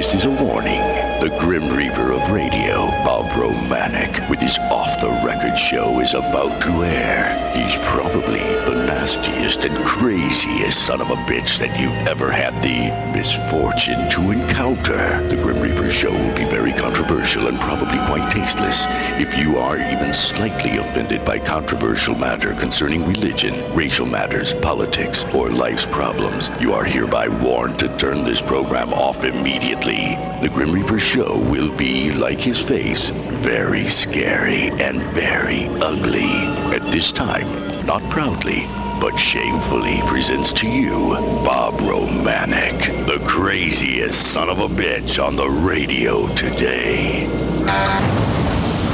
This is a warning. The Grim Reaper of radio, Bob Romanik, with his off-the-record show is about to air. He's probably the nastiest and craziest son of a bitch that you've ever had the misfortune to encounter. The Grim Reaper show will be very controversial and probably quite tasteless. If you are even slightly offended by controversial matter concerning religion, racial matters, politics, or life's problems, you are hereby warned to turn this program off immediately. The Grim Reaper show will be, like his face, very scary and very ugly. At this time, not proudly, but shamefully presents to you Bob Romanik, the craziest son of a bitch on the radio today.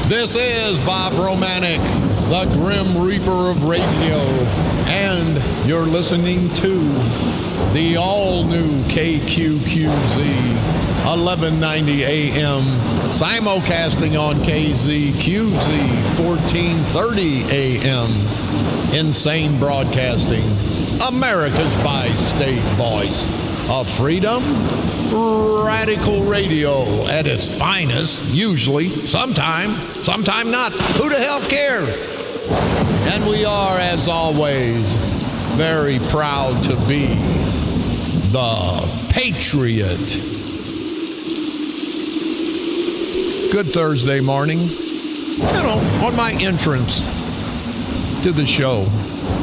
This is Bob Romanik, the Grim Reaper of radio, and you're listening to the all-new KQQZ 1190 AM, simulcasting on KZQZ 1430 AM. Insane Broadcasting, America's bi-state voice of freedom, radical radio at its finest, usually, sometime not. Who the hell cares? And we are, as always, very proud to be the Patriot. Good Thursday morning. On my entrance to the show,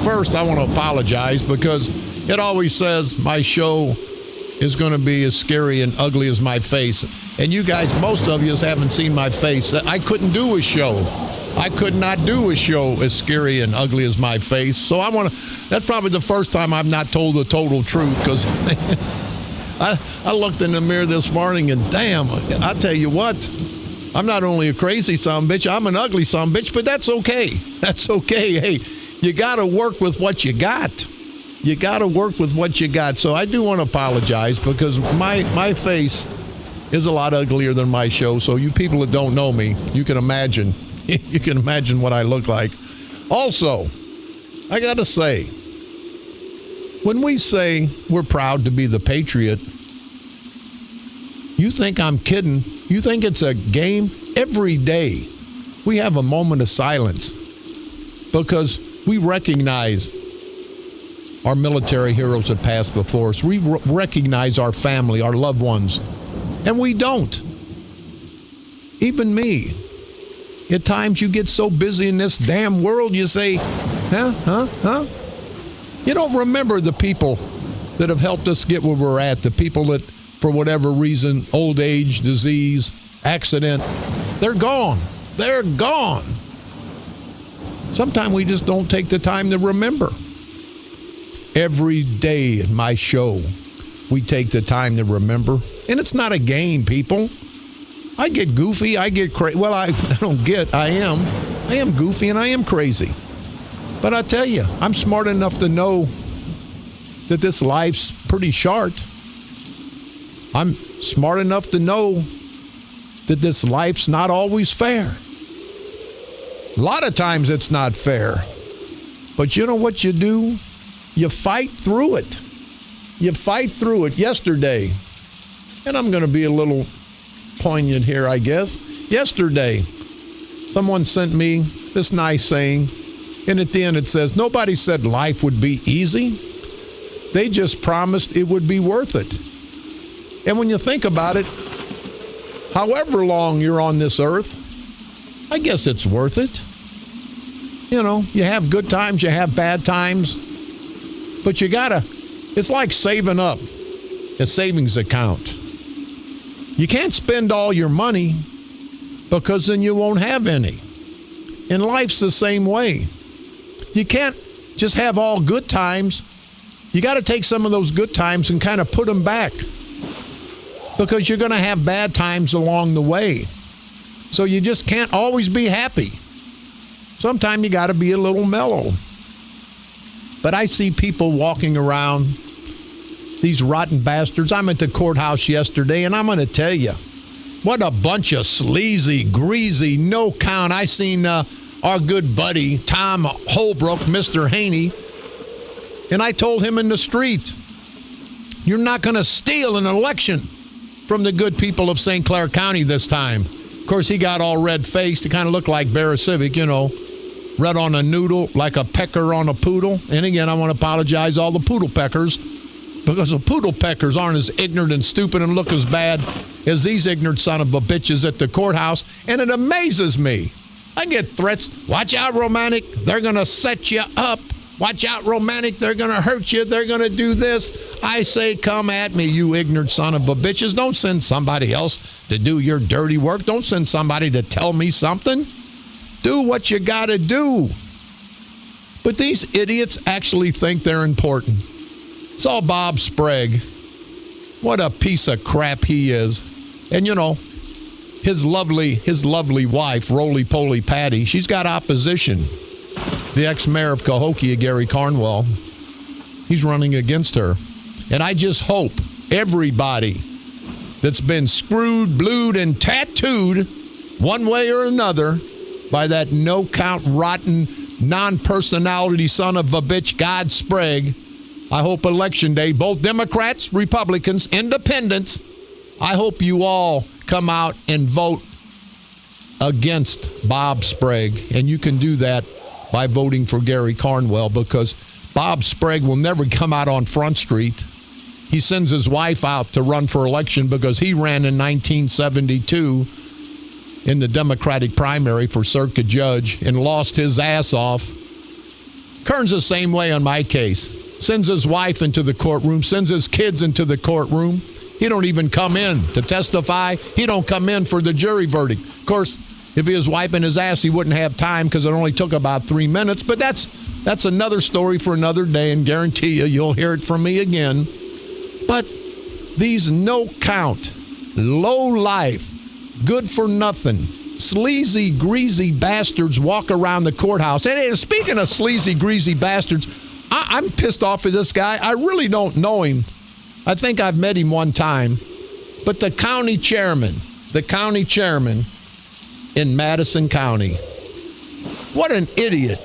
first I want to apologize because it always says my show is going to be as scary and ugly as my face. And you guys, most of you haven't seen my face. I couldn't do a show. I could not do a show as scary and ugly as my face. So that's probably the first time I've not told the total truth, because I looked in the mirror this morning and damn, I tell you what, I'm not only a crazy son of a bitch, I'm an ugly son of a bitch, but that's okay. That's okay. Hey, you got to work with what you got. You got to work with what you got. So I do want to apologize because my face is a lot uglier than my show. So you people that don't know me, you can imagine. You can imagine what I look like. Also, I got to say, when we say we're proud to be the Patriot, you think I'm kidding? You think it's a game? Every day we have a moment of silence because we recognize our military heroes that passed before us. We recognize our family, our loved ones, and we don't. Even me. At times you get so busy in this damn world, you say, huh? You don't remember the people that have helped us get where we're at, the people that, for whatever reason, old age, disease, accident, they're gone. They're gone. Sometimes we just don't take the time to remember. Every day in my show, we take the time to remember. And it's not a game, people. I get goofy. I get crazy. Well, I am goofy and I am crazy. But I tell you, I'm smart enough to know that this life's pretty short. I'm smart enough to know that this life's not always fair. A lot of times it's not fair. But you know what you do? You fight through it. You fight through it. Yesterday, and I'm going to be a little poignant here, I guess. Yesterday, someone sent me this nice saying, and at the end it says, nobody said life would be easy. They just promised it would be worth it. And when you think about it, however long you're on this earth, I guess it's worth it. You know, you have good times, you have bad times, but it's like saving up a savings account. You can't spend all your money because then you won't have any. And life's the same way. You can't just have all good times. You got to take some of those good times and kind of put them back because you're going to have bad times along the way. So you just can't always be happy. Sometimes you got to be a little mellow. But I see people walking around, these rotten bastards. I'm at the courthouse yesterday, and I'm going to tell you, what a bunch of sleazy, greasy, no count. I seen our good buddy, Tom Holbrook, Mr. Haney, and I told him in the street, you're not going to steal an election. from the good people of St. Clair County this time. Of course, he got all red-faced. It kind of looked like Civic, red on a noodle, like a pecker on a poodle. And again, I want to apologize to all the poodle peckers, because the poodle peckers aren't as ignorant and stupid and look as bad as these ignorant son of a bitches at the courthouse. And it amazes me. I get threats. Watch out, Romanik. They're going to set you up. Watch out, Romanik. They're going to hurt you. They're going to do this. I say, come at me, you ignorant son of a bitches. Don't send somebody else to do your dirty work. Don't send somebody to tell me something. Do what you got to do. But these idiots actually think they're important. Saw Bob Sprague. What a piece of crap he is. And, his lovely wife, Roly-Poly Patty, she's got opposition. The ex-mayor of Cahokia, Gary Cornwell, he's running against her. And I just hope everybody that's been screwed, blued, and tattooed one way or another by that no-count, rotten, non-personality son of a bitch, God Sprague, I hope Election Day, both Democrats, Republicans, Independents, I hope you all come out and vote against Bob Sprague. And you can do that by voting for Gary Cornwell, because Bob Sprague will never come out on Front Street. He sends his wife out to run for election because he ran in 1972 in the Democratic primary for circuit judge and lost his ass off. Kern's the same way on my case. Sends his wife into the courtroom, sends his kids into the courtroom. He don't even come in to testify. He don't come in for the jury verdict. Of course, if he was wiping his ass, he wouldn't have time because it only took about 3 minutes. But that's another story for another day, and guarantee you'll hear it from me again. But these no-count, low-life, good-for-nothing, sleazy, greasy bastards walk around the courthouse. And speaking of sleazy, greasy bastards, I'm pissed off at this guy. I really don't know him. I think I've met him one time. But the county chairman in Madison County, what an idiot.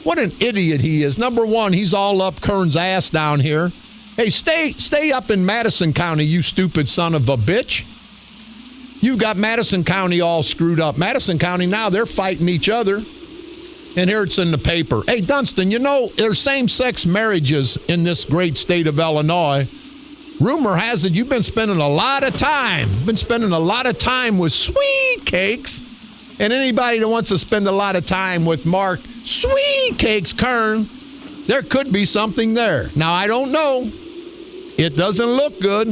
What an idiot he is. Number one, he's all up Kern's ass down here. Hey, stay up in Madison County, you stupid son of a bitch. You got Madison County all screwed up. Madison County now, they're fighting each other. And here it's in the paper. Hey, Dunstan, there's same-sex marriages in this great state of Illinois. Rumor has it you've been spending a lot of time. With sweet cakes. And anybody that wants to spend a lot of time with Mark Sweet Cakes Kern, there could be something there. Now, I don't know. It doesn't look good.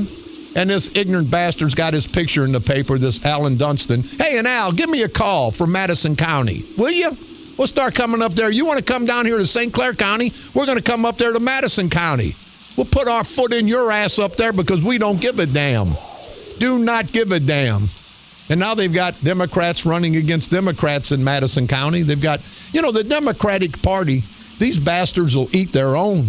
And this ignorant bastard's got his picture in the paper, this Alan Dunstan. Hey, and Al, give me a call from Madison County, will you? We'll start coming up there. You want to come down here to St. Clair County? We're going to come up there to Madison County. We'll put our foot in your ass up there because we don't give a damn. Do not give a damn. And now they've got Democrats running against Democrats in Madison County. They've got, the Democratic Party, these bastards will eat their own.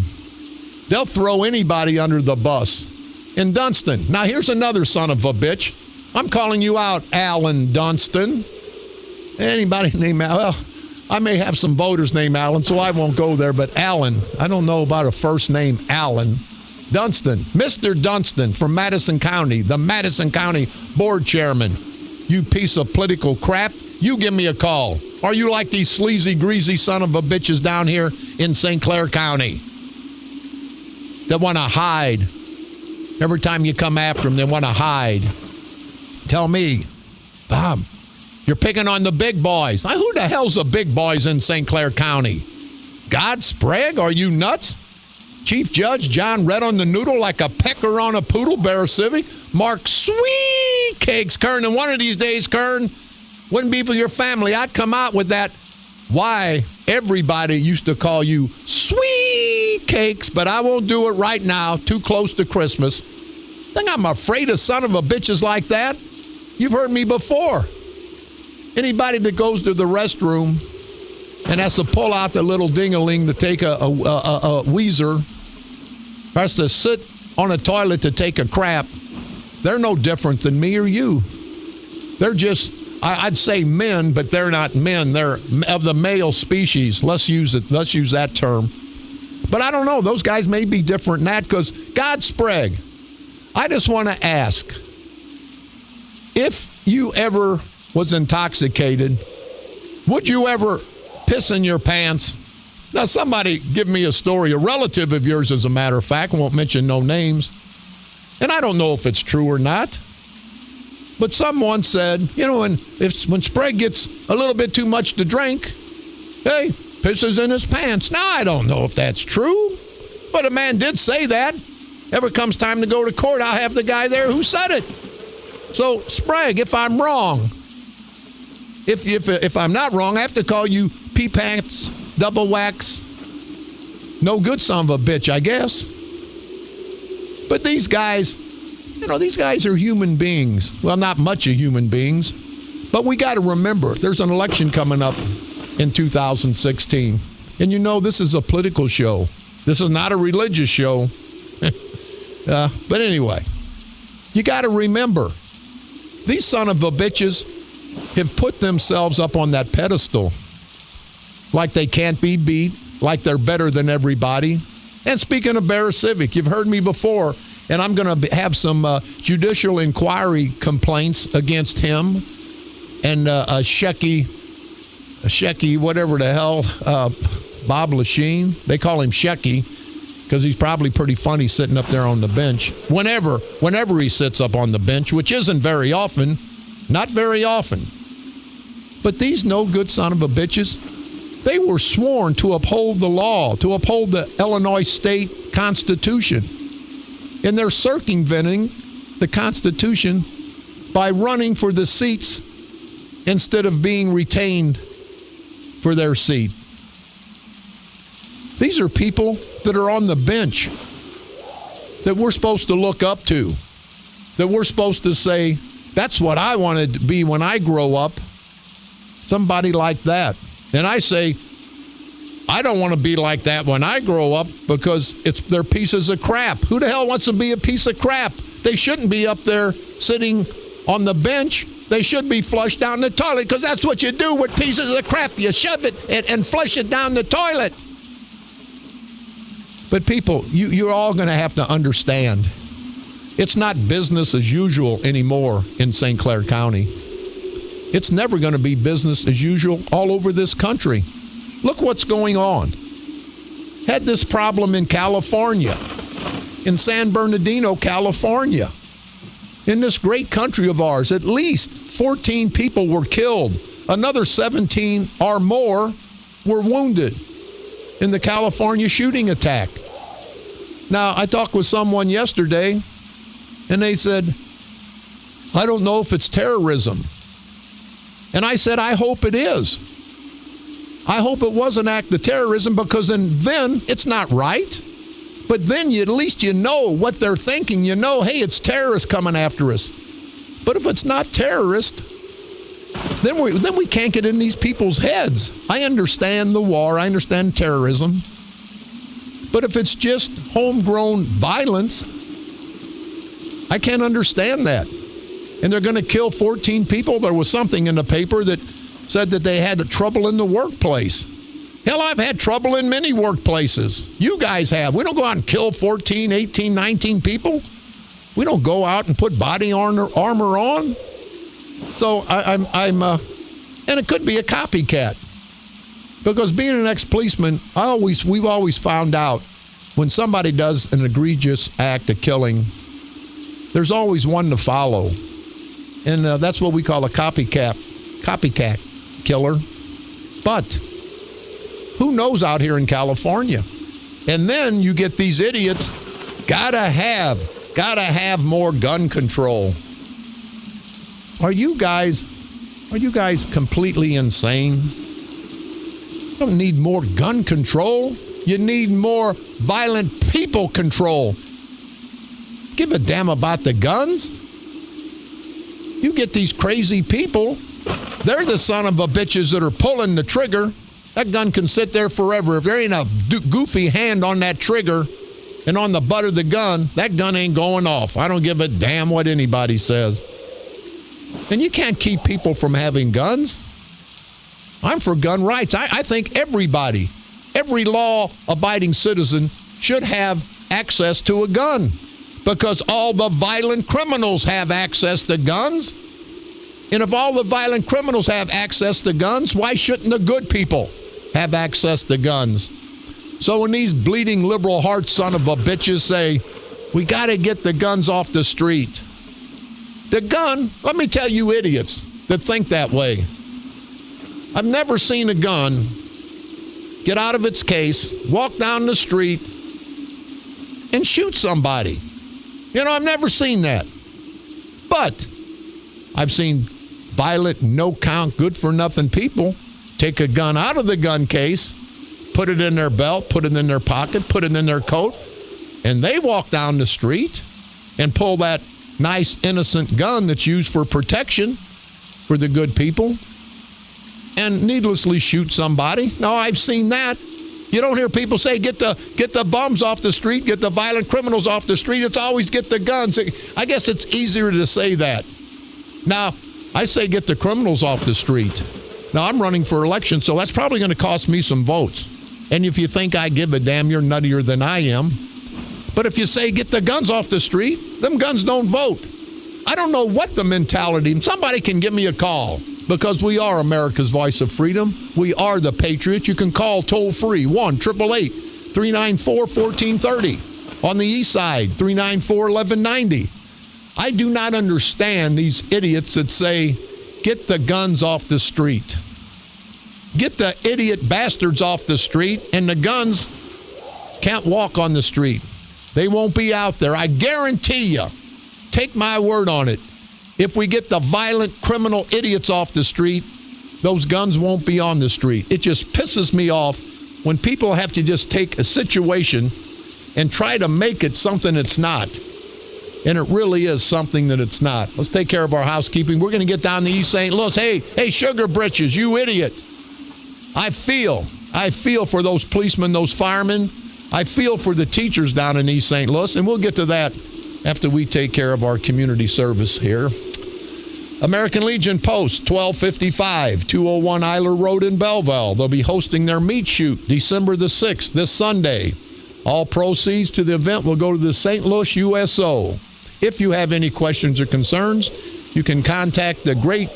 They'll throw anybody under the bus. And Dunstan, now here's another son of a bitch. I'm calling you out, Alan Dunstan. Anybody named Alan? Well, I may have some voters named Alan, so I won't go there. But Alan, I don't know about a first name Alan. Dunstan, Mr. Dunstan from Madison County, the Madison County Board Chairman. You piece of political crap, you give me a call. Are you like these sleazy, greasy son of a bitches down here in St. Clair County that want to hide? Every time you come after them, they want to hide. Tell me, Bob, you're picking on the big boys. Who the hell's the big boys in St. Clair County? God Sprague, are you nuts? Chief Judge John Red on the noodle like a pecker on a poodle, Civic. Mark Sweet Cakes Kern. And one of these days, Kern, wouldn't be for your family. I'd come out with that. Why everybody used to call you Sweet Cakes, but I won't do it right now. Too close to Christmas. Think I'm afraid of son of a bitches like that? You've heard me before. Anybody that goes to the restroom and has to pull out the little ding-a-ling to take a Weezer, has to sit on a toilet to take a crap, they're no different than me or you. They're just, I'd say men, but they're not men. They're of the male species. Let's use that term. But I don't know. Those guys may be different than that because God Sprague, I just want to ask, if you ever was intoxicated, would you ever piss in your pants? Now, somebody give me a story, a relative of yours, as a matter of fact, won't mention no names, and I don't know if it's true or not, but someone said, when Sprague gets a little bit too much to drink, hey, pisses in his pants. Now, I don't know if that's true, but a man did say that. Ever comes time to go to court, I'll have the guy there who said it. So, Sprague, if I'm wrong, if I'm not wrong, I have to call you pee pants, double wax, no good son of a bitch, I guess. But these guys, these guys are human beings. Well, not much of human beings, but we got to remember there's an election coming up in 2016. And this is a political show. This is not a religious show. But anyway, you got to remember, these son of a bitches have put themselves up on that pedestal like they can't be beat, like they're better than everybody. And speaking of Bear Civic, you've heard me before, and I'm going to have some judicial inquiry complaints against him and a Shecky, whatever the hell, Bob Lachine. They call him Shecky because he's probably pretty funny sitting up there on the bench. Whenever he sits up on the bench, which isn't very often, not very often. But these no good son of a bitches, they were sworn to uphold the law, to uphold the Illinois state constitution. And they're circumventing the Constitution by running for the seats instead of being retained for their seat. These are people that are on the bench that we're supposed to look up to, that we're supposed to say, that's what I wanted to be when I grow up, somebody like that. And I say, I don't want to be like that when I grow up because they're pieces of crap. Who the hell wants to be a piece of crap? They shouldn't be up there sitting on the bench. They should be flushed down the toilet because that's what you do with pieces of crap. You shove it and flush it down the toilet. But people, you're all going to have to understand, it's not business as usual anymore in St. Clair County. It's never going to be business as usual all over this country. Look what's going on. Had this problem in California, in San Bernardino, California. In this great country of ours, at least 14 people were killed. Another 17 or more were wounded in the California shooting attack. Now, I talked with someone yesterday, and they said, I don't know if it's terrorism. And I said, I hope it is. I hope it was an act of terrorism because then it's not right. But then at least you know what they're thinking. You know, hey, it's terrorists coming after us. But if it's not terrorist, then we can't get in these people's heads. I understand the war. I understand terrorism. But if it's just homegrown violence, I can't understand that. And they're going to kill 14 people. There was something in the paper that said that they had trouble in the workplace. Hell, I've had trouble in many workplaces. You guys have. We don't go out and kill 14, 18, 19 people. We don't go out and put body armor on. So and it could be a copycat. Because being an ex-policeman, we've always found out when somebody does an egregious act of killing, there's always one to follow. And that's what we call a copycat killer. But who knows out here in California? And then you get these idiots, gotta have more gun control. Are you guys completely insane? You don't need more gun control. You need more violent people control. Give a damn about the guns. You get these crazy people, they're the son of a bitches that are pulling the trigger. That gun can sit there forever. If there ain't a goofy hand on that trigger and on the butt of the gun, that gun ain't going off. I don't give a damn what anybody says. And you can't keep people from having guns. I'm for gun rights. I think everybody, every law-abiding citizen should have access to a gun because all the violent criminals have access to guns. And if all the violent criminals have access to guns, why shouldn't the good people have access to guns? So when these bleeding liberal heart son of a bitches say, we got to get the guns off the street. The gun, let me tell you idiots that think that way. I've never seen a gun get out of its case, walk down the street, and shoot somebody. I've never seen that. But I've seen violent, no-count, good-for-nothing people take a gun out of the gun case, put it in their belt, put it in their pocket, put it in their coat, and they walk down the street and pull that nice, innocent gun that's used for protection for the good people and needlessly shoot somebody. No, I've seen that. You don't hear people say, get the bums off the street, get the violent criminals off the street. It's always get the guns. I guess it's easier to say that. Now, I say get the criminals off the street. Now, I'm running for election, so that's probably going to cost me some votes. And if you think I give a damn, you're nuttier than I am. But if you say get the guns off the street, them guns don't vote. I don't know what the mentality. Somebody can give me a call because we are America's voice of freedom. We are the Patriots. You can call toll-free 1-888-394-1430. On the east side, 394-1190. I do not understand these idiots that say, get the guns off the street. Get the idiot bastards off the street, and the guns can't walk on the street. They won't be out there. I guarantee you, take my word on it, if we get the violent criminal idiots off the street, those guns won't be on the street. It just pisses me off when people have to just take a situation and try to make it something it's not. And it really is something that it's not. Let's take care of our housekeeping. We're going to get down to East St. Louis. Hey, sugar britches, you idiot. I feel for those policemen, those firemen. I feel for the teachers down in East St. Louis, and we'll get to that after we take care of our community service here. American Legion Post, 1255, 201 Eiler Road in Belleville. They'll be hosting their meat shoot December the 6th, this Sunday. All proceeds to the event will go to the St. Louis USO. If you have any questions or concerns, you can contact the great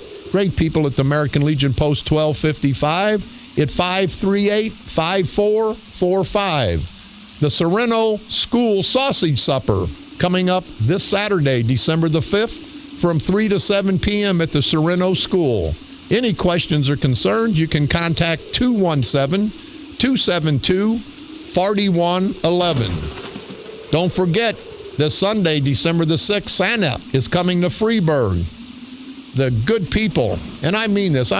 people at the American Legion Post 1255 at 538-5445. The Sereno School Sausage Supper coming up this Saturday, December the 5th, from 3 to 7 p.m. at the Sereno School. Any questions or concerns, you can contact 217-272-4111. Don't forget, this Sunday, December the 6th, Santa is coming to Freeburg. The good people, and I mean this,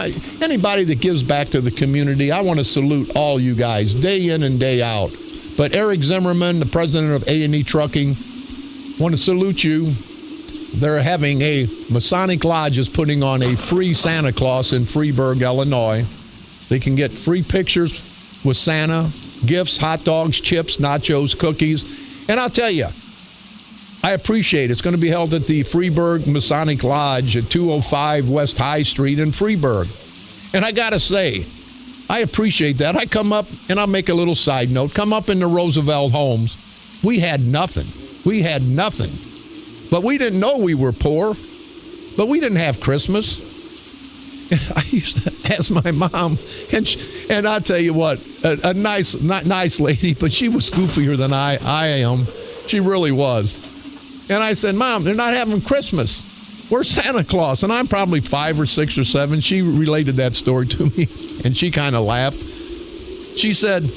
anybody that gives back to the community, I want to salute all you guys, day in and day out. But Eric Zimmerman, the president of A&E Trucking, want to salute you. They're having a Masonic Lodge is putting on a free Santa Claus in Freeburg, Illinois. They can get free pictures with Santa, gifts, hot dogs, chips, nachos, cookies. And I'll tell you, I appreciate it. It's going to be held at the Freeburg Masonic Lodge at 205 West High Street in Freeburg. And I got to say, I appreciate that. I come up, and I'll make a little side note, come up in the Roosevelt homes. We had nothing. We had nothing. But we didn't know we were poor. But we didn't have Christmas. And I used to ask my mom, and I'll tell you what, a nice lady, but she was goofier than I am. She really was. And I said, Mom, they're not having Christmas. Where's Santa Claus? And I'm probably 5 or 6 or 7. She related that story to me, and she kind of laughed. She said,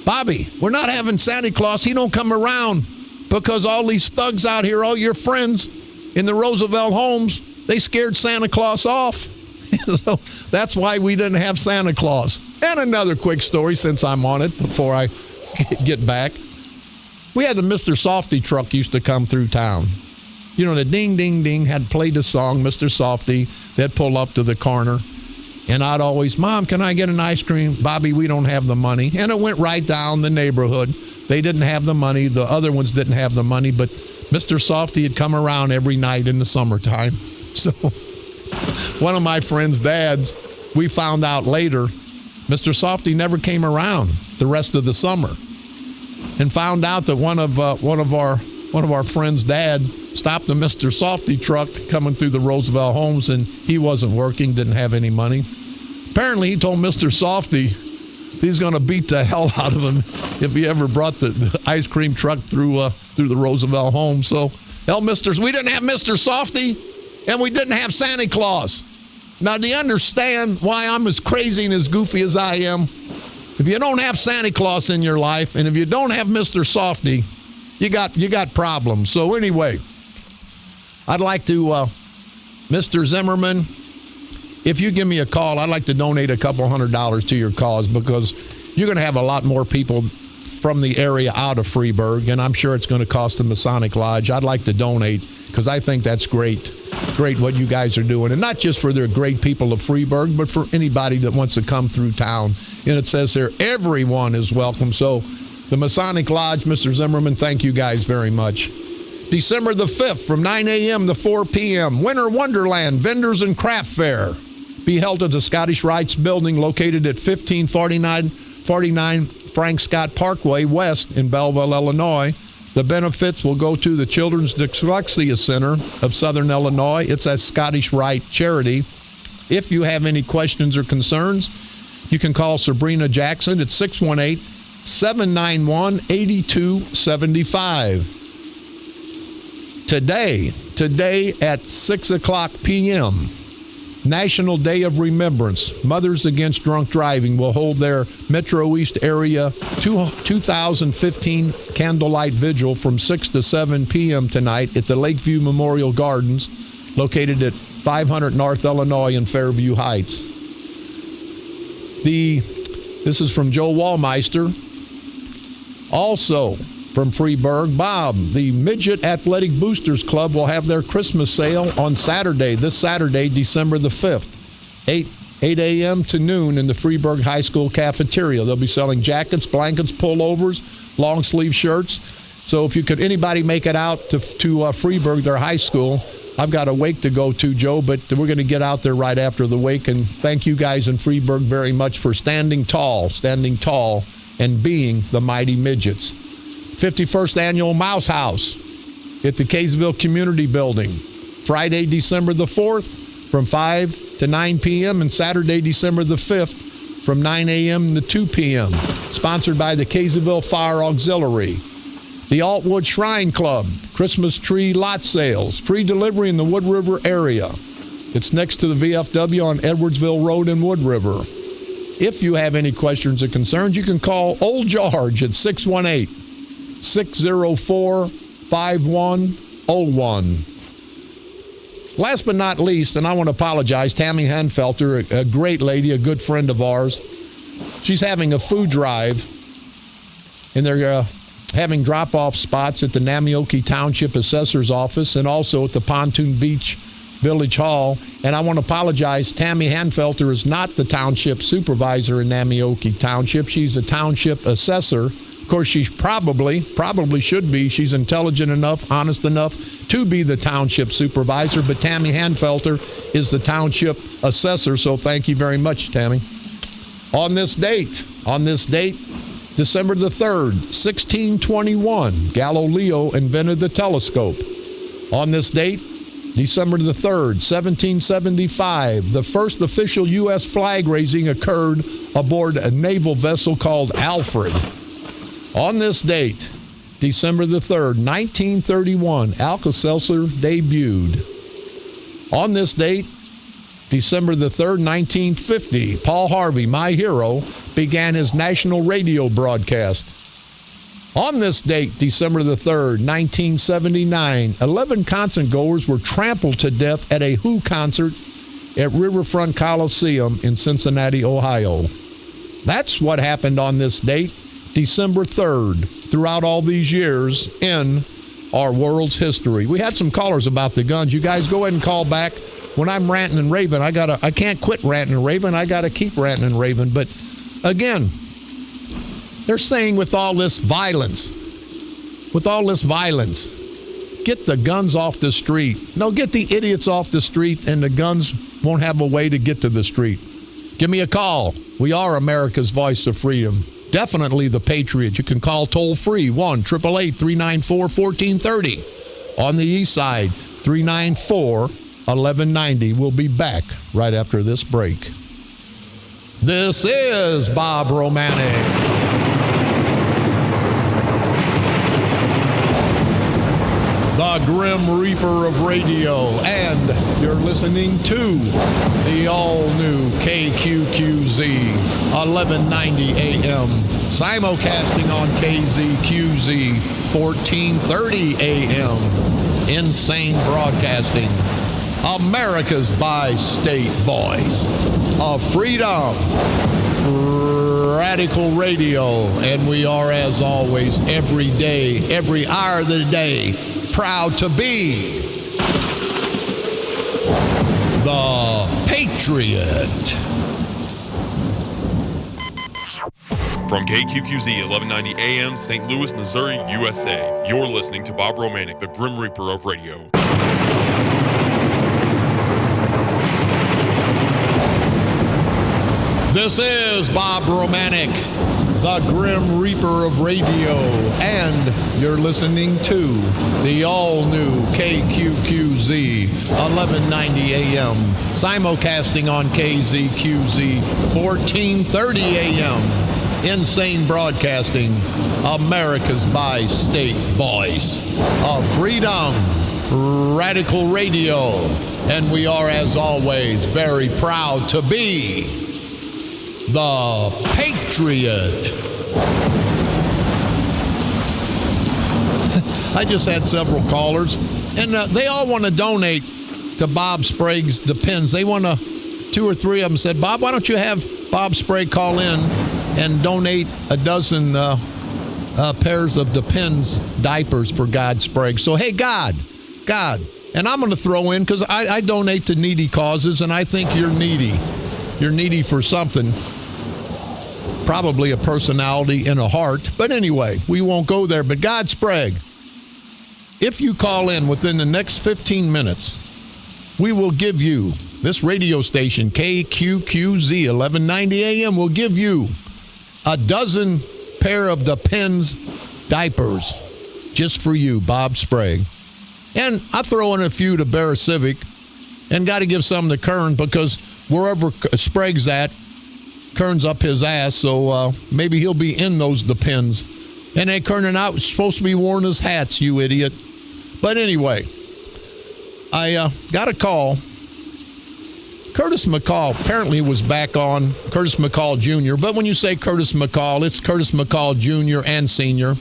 Bobby, we're not having Santa Claus. He don't come around because all these thugs out here, all your friends in the Roosevelt homes, they scared Santa Claus off. So that's why we didn't have Santa Claus. And another quick story since I'm on it before I get back. We had the Mr. Softy truck used to come through town. You know, the ding, ding, ding had played the song, Mr. Softy. They'd pull up to the corner. And I'd always, Mom, can I get an ice cream? Bobby, we don't have the money. And it went right down the neighborhood. They didn't have the money. The other ones didn't have the money. But Mr. Softy had come around every night in the summertime. So one of my friend's dads, we found out later, Mr. Softy never came around the rest of the summer. And found out that one of our one of our friends' dad stopped the Mr. Softy truck coming through the Roosevelt Homes, and he wasn't working, didn't have any money. Apparently, he told Mr. Softy he's going to beat the hell out of him if he ever brought the ice cream truck through the Roosevelt Home. So, hell, we didn't have Mr. Softy, and we didn't have Santa Claus. Now, do you understand why I'm as crazy and as goofy as I am? If you don't have Santa Claus in your life, and if you don't have Mr. Softy, you got problems. So anyway, I'd like to, Mr. Zimmerman, if you give me a call, I'd like to donate a couple $100 to your cause, because you're going to have a lot more people from the area out of Freeburg, and I'm sure it's going to cost the Masonic Lodge. I'd like to donate because I think that's great what you guys are doing, and not just for the great people of Freeburg, but for anybody that wants to come through town. And it says there, everyone is welcome. So the Masonic Lodge, Mr. Zimmerman, thank you guys very much. December the 5th from 9 a.m. to 4 p.m., Winter Wonderland Vendors and Craft Fair. Be held at the Scottish Rites Building located at 1549 Frank Scott Parkway West in Belleville, Illinois. The benefits will go to the Children's Dyslexia Center of Southern Illinois. It's a Scottish Rite charity. If you have any questions or concerns, you can call Sabrina Jackson at 618-791-8275. Today at 6 o'clock p.m., National Day of Remembrance, Mothers Against Drunk Driving will hold their Metro East area 2015 candlelight vigil from 6 to 7 p.m. tonight at the Lakeview Memorial Gardens, located at 500 North Illinois in Fairview Heights. This is from Joe Wallmeister. Also from Freeburg, Bob, the Midget Athletic Boosters Club will have their Christmas sale on this Saturday, December the 5th, 8 a.m. to noon in the Freeburg High School cafeteria. They'll be selling jackets, blankets, pullovers, long sleeve shirts. So if anybody make it out to Freeburg, their high school, I've got a wake to go to, Joe, but we're going to get out there right after the wake. And thank you guys in Freeburg very much for standing tall, and being the mighty midgets. 51st Annual Mouse House at the Kaysville Community Building, Friday, December the 4th from 5 to 9 p.m. and Saturday, December the 5th from 9 a.m. to 2 p.m. Sponsored by the Kaysville Fire Auxiliary. The Altwood Shrine Club, Christmas tree lot sales, free delivery in the Wood River area. It's next to the VFW on Edwardsville Road in Wood River. If you have any questions or concerns, you can call Old George at 604-5101. Last but not least, and I want to apologize, Tammy Hanfelter, a great lady, a good friend of ours. She's having a food drive, and they're having drop-off spots at the Namioki Township Assessor's Office and also at the Pontoon Beach Village Hall. And I want to apologize, Tammy Hanfelter is not the township supervisor in Namioki Township. She's a township assessor. Of course, she probably should be. She's intelligent enough, honest enough to be the township supervisor, but Tammy Hanfelter is the township assessor, so thank you very much, Tammy. On this date, December the 3rd, 1621, Galileo invented the telescope. On this date, December the 3rd, 1775, the first official U.S. flag raising occurred aboard a naval vessel called Alfred. On this date, December the 3rd, 1931, Alka-Seltzer debuted. On this date, December the 3rd, 1950, Paul Harvey, my hero, began his national radio broadcast. On this date, December the 3rd, 1979, 11 concert goers were trampled to death at a Who concert at Riverfront Coliseum in Cincinnati, Ohio. That's what happened on this date, December 3rd, throughout all these years in our world's history. We had some callers about the guns. You guys go ahead and call back. When I'm ranting and raving, I can't quit ranting and raving. I got to keep ranting and raving. But again, they're saying with all this violence, get the guns off the street. No, get the idiots off the street, and the guns won't have a way to get to the street. Give me a call. We are America's voice of freedom. definitely the Patriot. You can call toll-free 1-888-394-1430. On the east side, 394-1190. We'll be back right after this break. This is Bob Romanik. The Grim Reaper of radio, and you're listening to the all-new KQQZ 1190 AM, simulcasting on KZQZ 1430 AM, Insane Broadcasting, America's bi-state voice of freedom, radical radio, and we are, as always, every day, every hour of the day, proud to be the Patriot. From KQQZ 1190 AM, St. Louis, Missouri, USA, you're listening to Bob Romanik, the Grim Reaper of radio. This is Bob Romanik, the Grim Reaper of radio, and you're listening to the all-new KQQZ 1190 AM, simulcasting on KZQZ 1430 AM, Insane Broadcasting, America's bi-state voice of freedom, radical radio, and we are, as always, very proud to be the Patriot. I just had several callers, and they all want to donate to Bob Sprague's Depends. They want to, 2 or 3 of them said, Bob, why don't you have Bob Sprague call in and donate a dozen pairs of Depends diapers for God Sprague. So, hey, God, and I'm going to throw in, because I donate to needy causes, and I think you're needy. You're needy for something. Probably a personality and a heart. But anyway, we won't go there. But God Sprague, if you call in within the next 15 minutes, we will give you, this radio station, KQQZ 1190 AM, will give you a dozen pair of Depends diapers just for you, Bob Sprague. And I throw in a few to Bear Civic, and got to give some to Kern, because wherever Sprague's at, Kern's up his ass, so maybe he'll be in those Depends. And hey, Kern and I was supposed to be wearing his hats, you idiot. But anyway, I got a call. Curtis McCall apparently was back on, Curtis McCall Jr., but when you say Curtis McCall, it's Curtis McCall Jr. and Sr.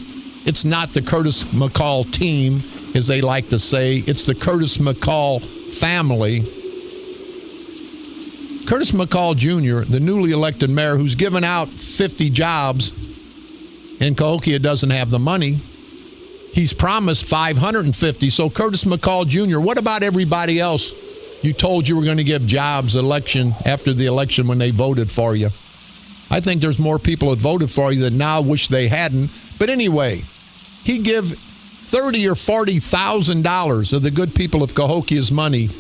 It's not the Curtis McCall team, as they like to say. It's the Curtis McCall family. Curtis McCall Jr., the newly elected mayor who's given out 50 jobs, and Cahokia doesn't have the money. He's promised 550. So Curtis McCall Jr., what about everybody else you told you were going to give jobs after the election when they voted for you? I think there's more people that voted for you that now wish they hadn't. But anyway, he give $30,000 or $40,000 of the good people of Cahokia's money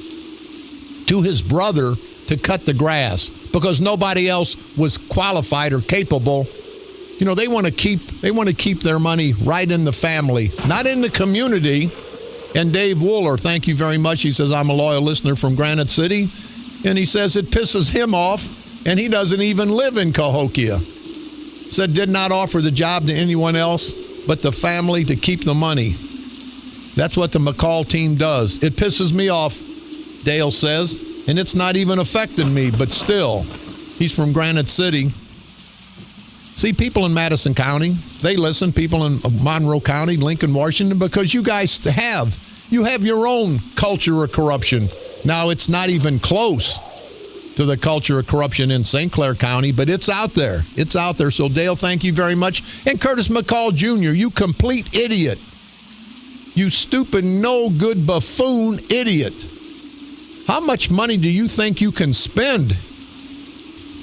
to his brother to cut the grass because nobody else was qualified or capable. You know, they want to keep their money right in the family, not in the community. And Dave Wooler, thank you very much. He says, I'm a loyal listener from Granite City. And he says it pisses him off, and he doesn't even live in Cahokia. Said did not offer the job to anyone else but the family to keep the money. That's what the McCall team does. It pisses me off, Dale says, and it's not even affecting me, but still, he's from Granite City. See, people in Madison County, they listen, people in Monroe County, Lincoln, Washington, because you guys have your own culture of corruption. Now, it's not even close to the culture of corruption in St. Clair County, but it's out there. It's out there. So, Dale, thank you very much. And Curtis McCall Jr., you complete idiot. You stupid, no good buffoon idiot. How much money do you think you can spend?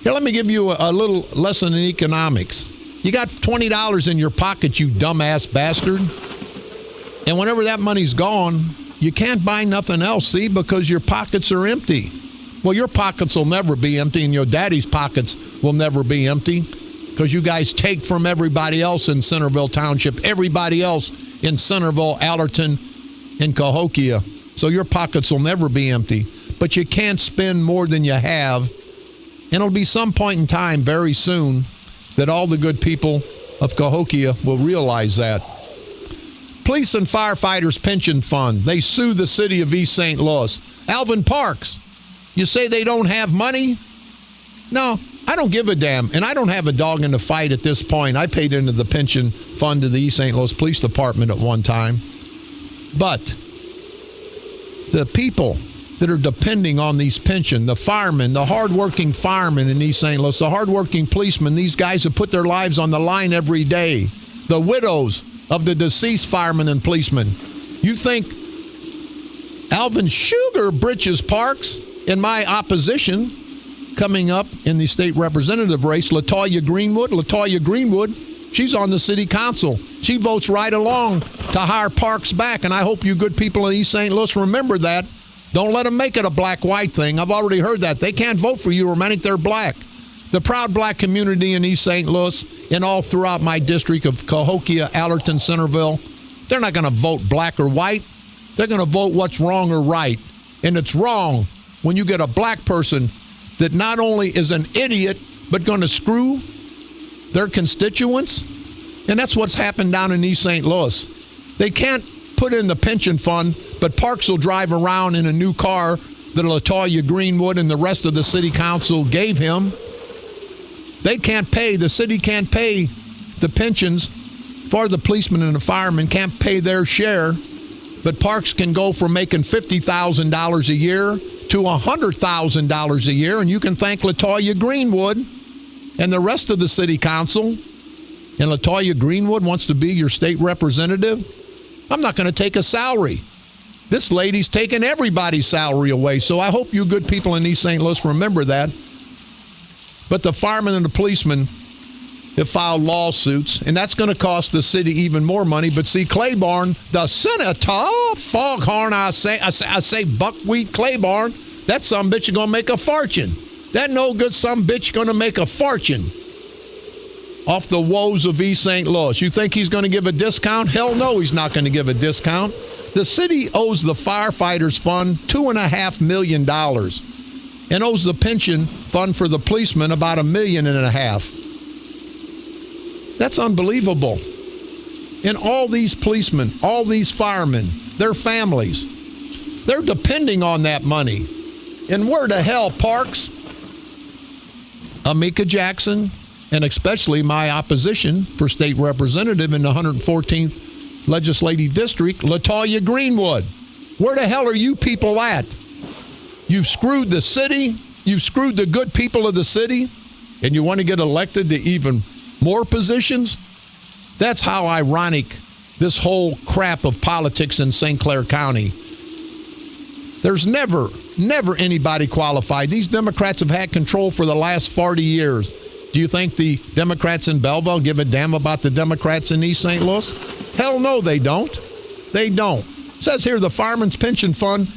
Here, let me give you a little lesson in economics. You got $20 in your pocket, you dumbass bastard. And whenever that money's gone, you can't buy nothing else, see, because your pockets are empty. Well, your pockets will never be empty, and your daddy's pockets will never be empty. because you guys take from everybody else in Centerville Township, everybody else in Centerville, Allerton, and Cahokia. So your pockets will never be empty. But you can't spend more than you have. And it'll be some point in time very soon that all the good people of Cahokia will realize that. Police and Firefighters Pension Fund, they sue the city of East St. Louis. Alvin Parks, you say they don't have money? No, I don't give a damn, and I don't have a dog in the fight at this point. I paid into the pension fund of the East St. Louis Police Department at one time. But the people that are depending on these pensions, the firemen, the hardworking firemen in East St. Louis, the hardworking policemen, these guys who put their lives on the line every day, the widows of the deceased firemen and policemen. You think Alvin Sugar Britches Parks, in my opposition, coming up in the state representative race, Latoya Greenwood, she's on the city council. She votes right along to hire Parks back, and I hope you good people in East St. Louis remember that. Don't let them make it a black-white thing. I've already heard that. They can't vote for you, Romanik. They're black. The proud black community in East St. Louis and all throughout my district of Cahokia, Allerton, Centerville, they're not going to vote black or white. They're going to vote what's wrong or right. And it's wrong when you get a black person that not only is an idiot, but going to screw their constituents. And that's what's happened down in East St. Louis. They can't put in the pension fund, but Parks will drive around in a new car that Latoya Greenwood and the rest of the city council gave him. They can't pay, the city can't pay the pensions for the policemen and the firemen, can't pay their share. But Parks can go from making $50,000 a year to $100,000 a year, and you can thank Latoya Greenwood and the rest of the city council. And Latoya Greenwood wants to be your state representative. I'm not going to take a salary. This lady's taking everybody's salary away, so I hope you good people in East St. Louis remember that. But the firemen and the policemen have filed lawsuits, and that's going to cost the city even more money. But see, Claiborne, the senator, foghorn, I say buckwheat Claiborne, that sumbitch is going to make a fortune. That no good sumbitch going to make a fortune off the woes of East St. Louis. You think he's going to give a discount? Hell no, he's not going to give a discount. The city owes the firefighters fund $2.5 million and owes the pension fund for the policemen about $1.5 million. That's unbelievable. And all these policemen, all these firemen, their families, they're depending on that money. And where the hell, Parks, Amika Jackson, and especially my opposition for state representative in the 114th Legislative District, Latoya Greenwood. Where the hell are you people at? You've screwed the city. You've screwed the good people of the city. And you want to get elected to even more positions? That's how ironic this whole crap of politics in St. Clair County. There's never anybody qualified. These Democrats have had control for the last 40 years. Do you think the Democrats in Belleville give a damn about the Democrats in East St. Louis? Hell no, they don't. They don't. It says here the Fireman's Pension Fund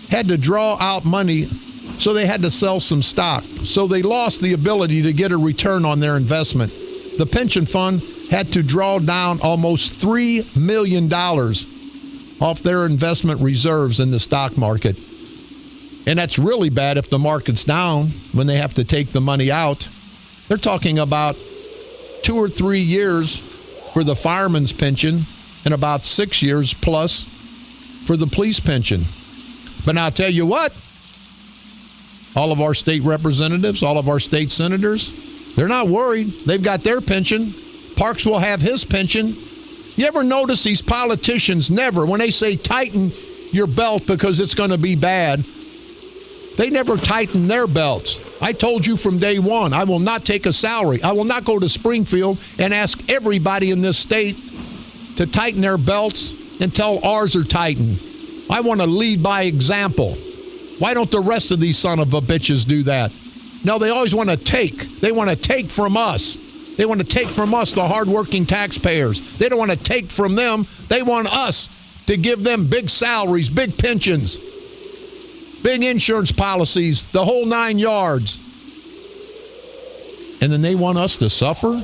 had to draw out money, so they had to sell some stock. So they lost the ability to get a return on their investment. The pension fund had to draw down almost $3 million off their investment reserves in the stock market. And that's really bad if the market's down when they have to take the money out. They're talking about 2 or 3 years for the fireman's pension and about 6 years plus for the police pension. But now I'll tell you what, all of our state representatives, all of our state senators, they're not worried. They've got their pension. Parks will have his pension. You ever notice these politicians never, when they say tighten your belt because it's going to be bad, they never tighten their belts. I told you from day one, I will not take a salary. I will not go to Springfield and ask everybody in this state to tighten their belts until ours are tightened. I want to lead by example. Why don't the rest of these son of a bitches do that? No, they always want to take. They want to take from us. They want to take from us, the hardworking taxpayers. They don't want to take from them. They want us to give them big salaries, big pensions, big insurance policies, the whole 9 yards. and then they want us to suffer?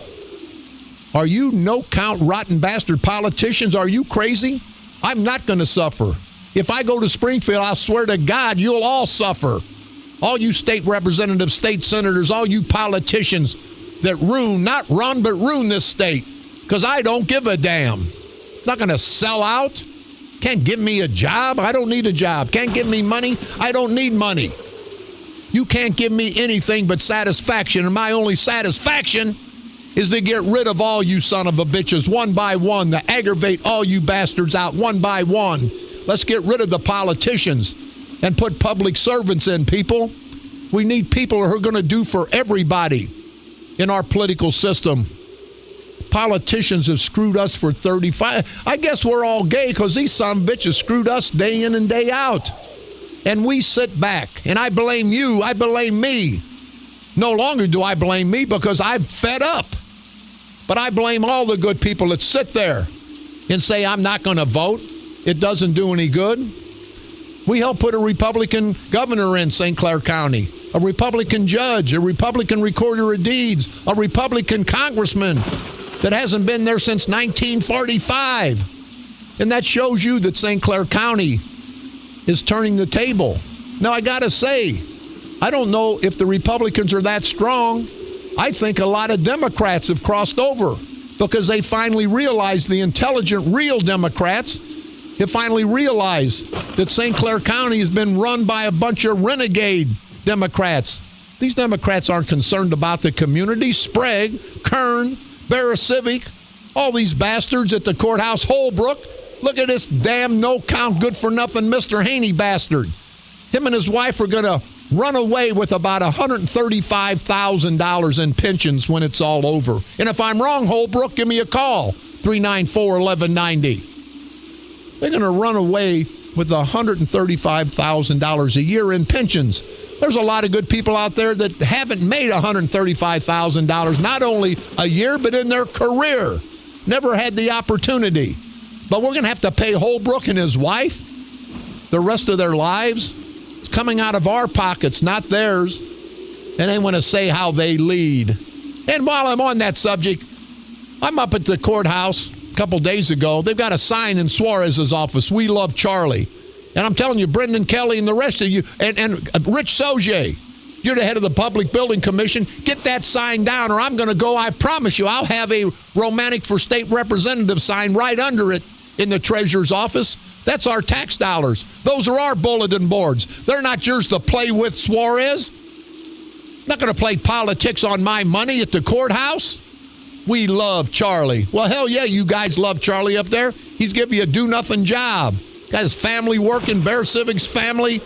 Are you no-count, rotten bastard politicians? Are you crazy? I'm not going to suffer. If I go to Springfield, I'll swear to God, you'll all suffer. All you state representatives, state senators, all you politicians that not run, but ruin this state. Because I don't give a damn. Not going to sell out. Can't give me a job. I don't need a job. Can't give me money. I don't need money. You can't give me anything but satisfaction. And my only satisfaction is to get rid of all you son of a bitches one by one, to aggravate all you bastards out one by one. Let's get rid of the politicians and put public servants in, people. We need people who are going to do for everybody in our political system. Politicians have screwed us for 35. I guess we're all gay because these son of bitches screwed us day in and day out. And we sit back. And I blame you. I blame me. No longer do I blame me because I'm fed up. But I blame all the good people that sit there and say, I'm not going to vote. It doesn't do any good. We helped put a Republican governor in St. Clair County, a Republican judge, a Republican recorder of deeds, a Republican congressman that hasn't been there since 1945. And that shows you that St. Clair County is turning the table. Now, I got to say, I don't know if the Republicans are that strong. I think a lot of Democrats have crossed over because they finally realized, the intelligent, real Democrats have finally realized that St. Clair County has been run by a bunch of renegade Democrats. These Democrats aren't concerned about the community. Sprague, Kern, Barra Civic, all these bastards at the courthouse, Holbrook. Look at this damn no-count, good-for-nothing Mr. Haney bastard. Him and his wife are going to run away with about $135,000 in pensions when it's all over. And if I'm wrong, Holbrook, give me a call, 394-1190. They're going to run away with $135,000 a year in pensions. There's a lot of good people out there that haven't made $135,000, not only a year, but in their career. Never had the opportunity. But we're going to have to pay Holbrook and his wife the rest of their lives. It's coming out of our pockets, not theirs. And they want to say how they lead. And while I'm on that subject, I'm up at the courthouse a couple days ago. They've got a sign in Suarez's office, "We love Charlie." And I'm telling you, Brendan Kelly and the rest of you, and Rich Soje, you're the head of the Public Building Commission, get that sign down or I'm going to go. I promise you, I'll have a Romanik for State Representative sign right under it in the Treasurer's office. That's our tax dollars. Those are our bulletin boards. They're not yours to play with, Suarez. I'm not going to play politics on my money at the courthouse. We love Charlie. Well, hell yeah, you guys love Charlie up there. He's giving you a do-nothing job. Got his family working, Bear Civic's family,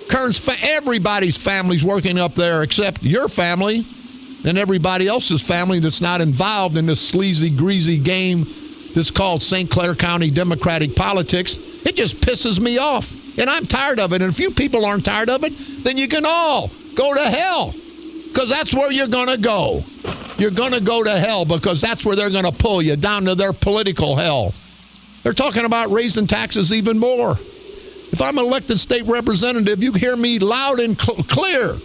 Kern's everybody's family's working up there except your family and everybody else's family that's not involved in this sleazy, greasy game that's called St. Clair County Democratic politics. It just pisses me off, and I'm tired of it. And if you people aren't tired of it, then you can all go to hell, because that's where you're going to go. You're going to go to hell because that's where they're going to pull you, down to their political hell. They're talking about raising taxes even more. If I'm an elected state representative, you hear me loud and clear.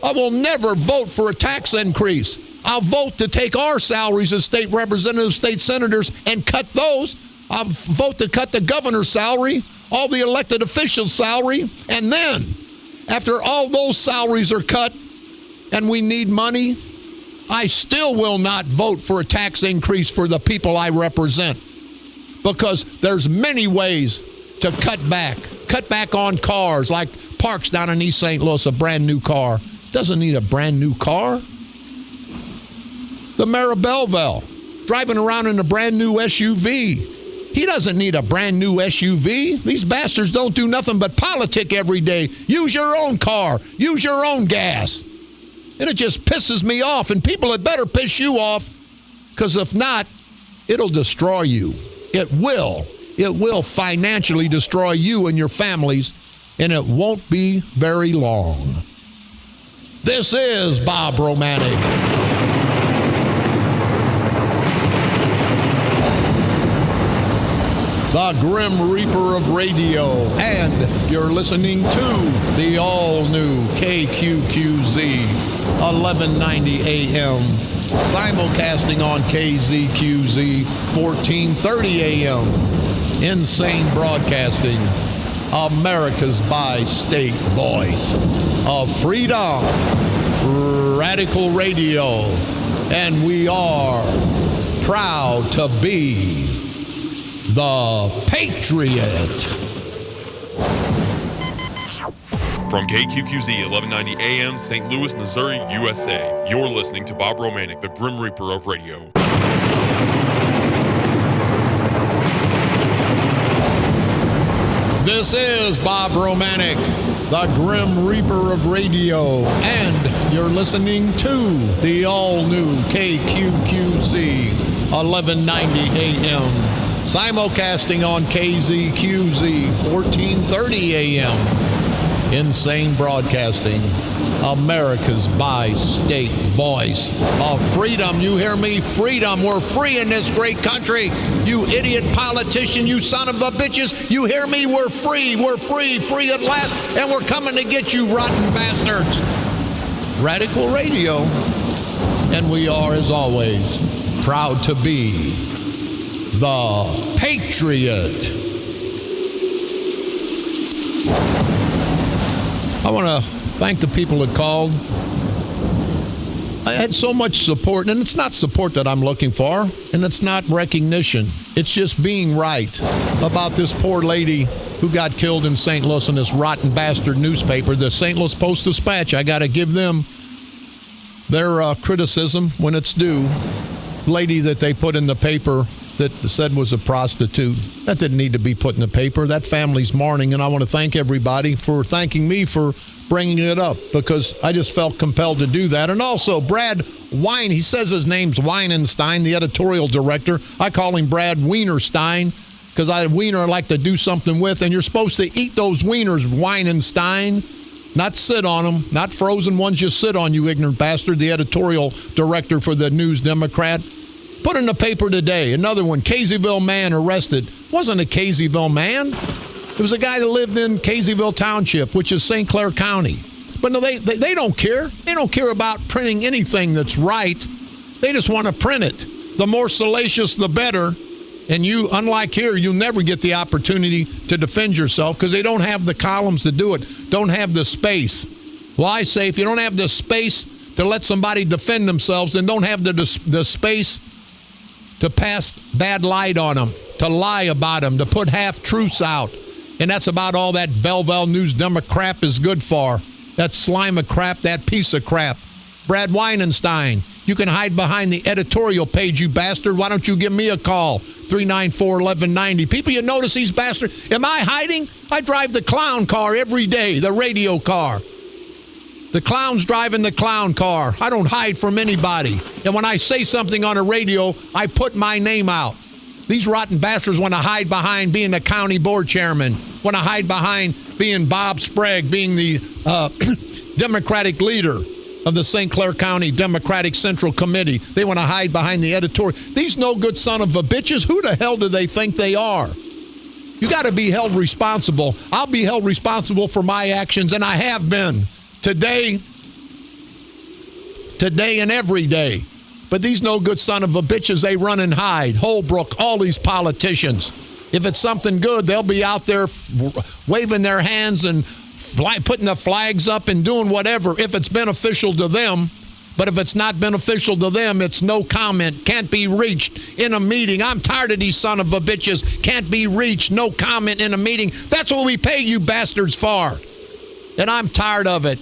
I will never vote for a tax increase. I'll vote to take our salaries as state representatives, state senators, and cut those. I'll vote to cut the governor's salary, all the elected officials' salary, and then, after all those salaries are cut and we need money, I still will not vote for a tax increase for the people I represent. Because there's many ways to cut back on cars, like Parks down in East St. Louis, a brand new car. Doesn't need a brand new car. The mayor of Belleville, driving around in a brand new SUV. He doesn't need a brand new SUV. These bastards don't do nothing but politic every day. Use your own car. Use your own gas. And it just pisses me off. And people had better piss you off, because if not, it'll destroy you. It will. It will financially destroy you and your families, and it won't be very long. This is Bob Romanik. The Grim Reaper of radio, and you're listening to the all-new KQQZ. 1190 AM. Simulcasting on KZQZ, 1430 AM. Insane Broadcasting, America's bi-state voice of freedom, Radical Radio. And we are proud to be the Patriot. From KQQZ 1190 AM, St. Louis, Missouri, USA, you're listening to Bob Romanik, the Grim Reaper of radio. This is Bob Romanik, the Grim Reaper of radio, and you're listening to the all-new KQQZ 1190 AM, simulcasting on KZQZ 1430 AM. Insane Broadcasting, America's bi-state voice of freedom. You hear me? Freedom. We're free in this great country. You idiot politician, you son of a bitches. You hear me? We're free. We're free. Free at last. And we're coming to get you, rotten bastards. Radical Radio. And we are, as always, proud to be the Patriot. I want to thank the people that called. I had so much support, and it's not support that I'm looking for, and it's not recognition. It's just being right about this poor lady who got killed in St. Louis in this rotten bastard newspaper, the St. Louis Post-Dispatch. I got to give them their criticism when it's due. The lady that they put in the paper that said was a prostitute, that didn't need to be put in the paper. That family's mourning, and I want to thank everybody for thanking me for bringing it up, because I just felt compelled to do that. And also, Brad Wein, he says his name's Weinenstein, the editorial director. I call him Brad Wienerstein, because Wiener I like to do something with, and you're supposed to eat those wieners, Weinenstein, not sit on them, not frozen ones you sit on, you ignorant bastard, the editorial director for the News Democrat. Put in the paper today, another one, Caseyville man arrested. Wasn't a Caseyville man. It was a guy that lived in Caseyville Township, which is St. Clair County. But no, they don't care. They don't care about printing anything that's right. They just want to print it. The more salacious, the better. And you, unlike here, you never get the opportunity to defend yourself because they don't have the columns to do it, don't have the space. Well, I say if you don't have the space to let somebody defend themselves, then don't have the space to pass bad light on them, to lie about them, to put half-truths out. And that's about all that Belleville News Democrat is good for. That slime of crap, that piece of crap. Brad Weinenstein, you can hide behind the editorial page, you bastard. Why don't you give me a call? 394-1190. People, you notice these bastards. Am I hiding? I drive the clown car every day, the radio car. The clown's driving the clown car. I don't hide from anybody. And when I say something on a radio, I put my name out. These rotten bastards want to hide behind being the county board chairman, want to hide behind being Bob Sprague, being the Democratic leader of the St. Clair County Democratic Central Committee. They want to hide behind the editorial. These no good son of a bitches, who the hell do they think they are? You got to be held responsible. I'll be held responsible for my actions, and I have been. Today and every day. But these no good son of a bitches, they run and hide. Holbrook, all these politicians. If it's something good, they'll be out there waving their hands and putting the flags up and doing whatever if it's beneficial to them. But if it's not beneficial to them, it's no comment, can't be reached in a meeting. I'm tired of these son of a bitches, can't be reached, no comment in a meeting. That's what we pay you bastards for. And I'm tired of it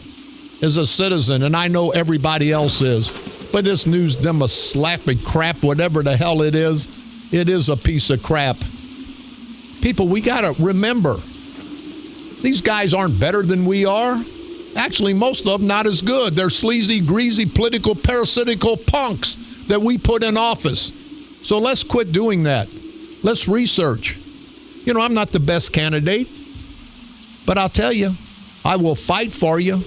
as a citizen, and I know everybody else is. But this news slapping crap, whatever the hell it is a piece of crap. People, we got to remember, these guys aren't better than we are. Actually, most of them not as good. They're sleazy, greasy, political, parasitical punks that we put in office. So let's quit doing that. Let's research. You know, I'm not the best candidate, but I'll tell you, I will fight for you.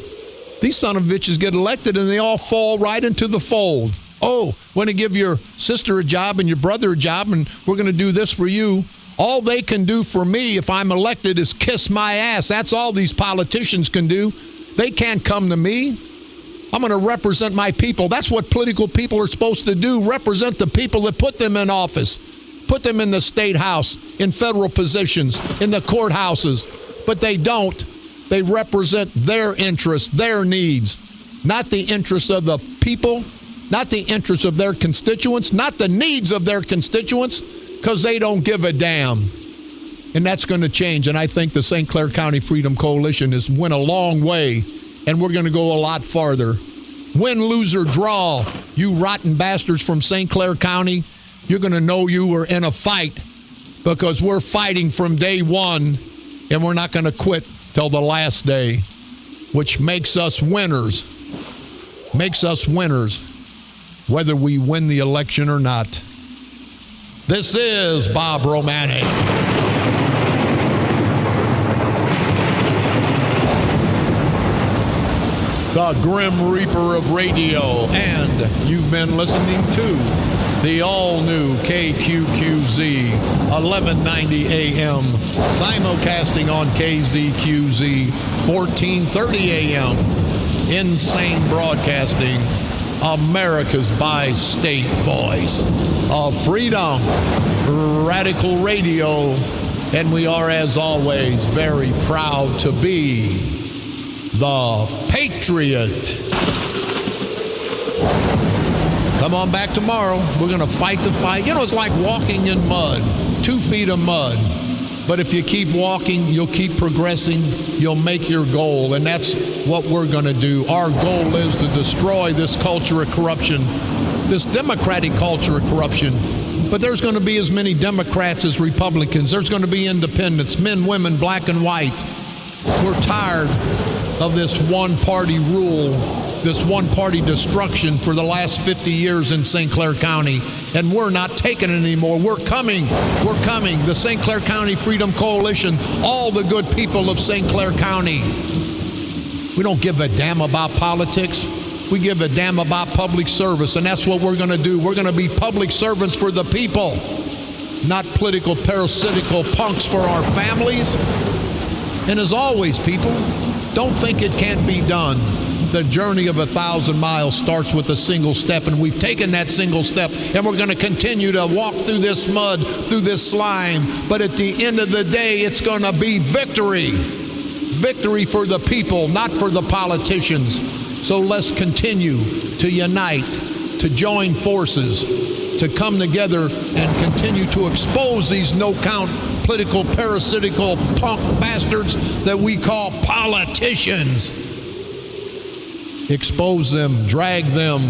These son of bitches get elected and they all fall right into the fold. Oh, want to give your sister a job and your brother a job, and we're going to do this for you. All they can do for me if I'm elected is kiss my ass. That's all these politicians can do. They can't come to me. I'm going to represent my people. That's what political people are supposed to do, represent the people that put them in office, put them in the state house, in federal positions, in the courthouses. But they don't. They represent their interests, their needs, not the interests of the people, not the interests of their constituents, not the needs of their constituents, because they don't give a damn. And that's going to change. And I think the St. Clair County Freedom Coalition has went a long way, and we're going to go a lot farther. Win, lose, or draw, you rotten bastards from St. Clair County, you're going to know you were in a fight, because we're fighting from day one, and we're not going to quit till the last day, which makes us winners. Makes us winners, whether we win the election or not. This is Bob Romanik. The Grim Reaper of radio, and you've been listening to the all-new KQQZ 1190 AM, simulcasting on KZQZ 1430 AM, Insane Broadcasting, America's bi-state voice of freedom, radical radio, and we are, as always, very proud to be the Patriot. Come on back tomorrow. We're going to fight the fight. You know, it's like walking in mud, 2 feet of mud. But if you keep walking, you'll keep progressing, you'll make your goal. And that's what we're going to do. Our goal is to destroy this culture of corruption, this democratic culture of corruption. But there's going to be as many Democrats as Republicans. There's going to be independents, men, women, black and white. We're tired of this one-party rule, this one-party destruction for the last 50 years in St. Clair County, and we're not taking it anymore. We're coming. We're coming. The St. Clair County Freedom Coalition, all the good people of St. Clair County. We don't give a damn about politics. We give a damn about public service, and that's what we're going to do. We're going to be public servants for the people, not political, parasitical punks for our families. And as always, people, don't think it can't be done. The journey of 1,000 miles starts with a single step, and we've taken that single step, and we're going to continue to walk through this mud, through this slime. But at the end of the day, it's going to be victory. Victory for the people, not for the politicians. So let's continue to unite, to join forces, to come together and continue to expose these no-count political, parasitical punk bastards that we call politicians. Expose them, drag them,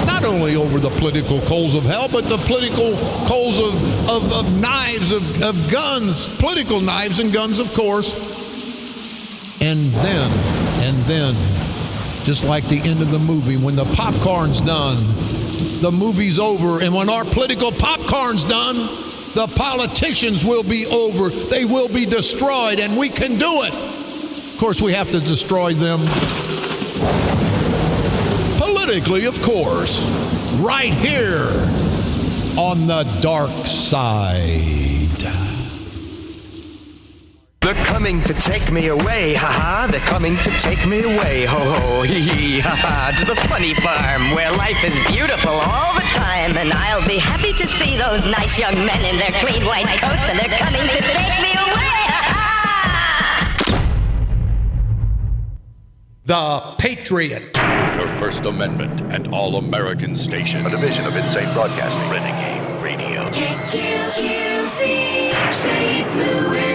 not only over the political coals of hell, but the political coals of knives, of guns, political knives and guns, of course. And then, just like the end of the movie, when the popcorn's done, the movie's over, and when our political popcorn's done, the politicians will be over. They will be destroyed, and we can do it. Of course, we have to destroy them politically, of course, right here on the dark side. They're coming to take me away, ha-ha. They're coming to take me away, ho-ho, hee-hee, ha-ha. To the funny farm where life is beautiful all the time. And I'll be happy to see those nice young men in their clean white coats. And they're coming to take me away, ha-ha. The Patriot. Your First Amendment and All-American Station. A division of Insane Broadcasting. Renegade Radio. KQQZ, St. Louis.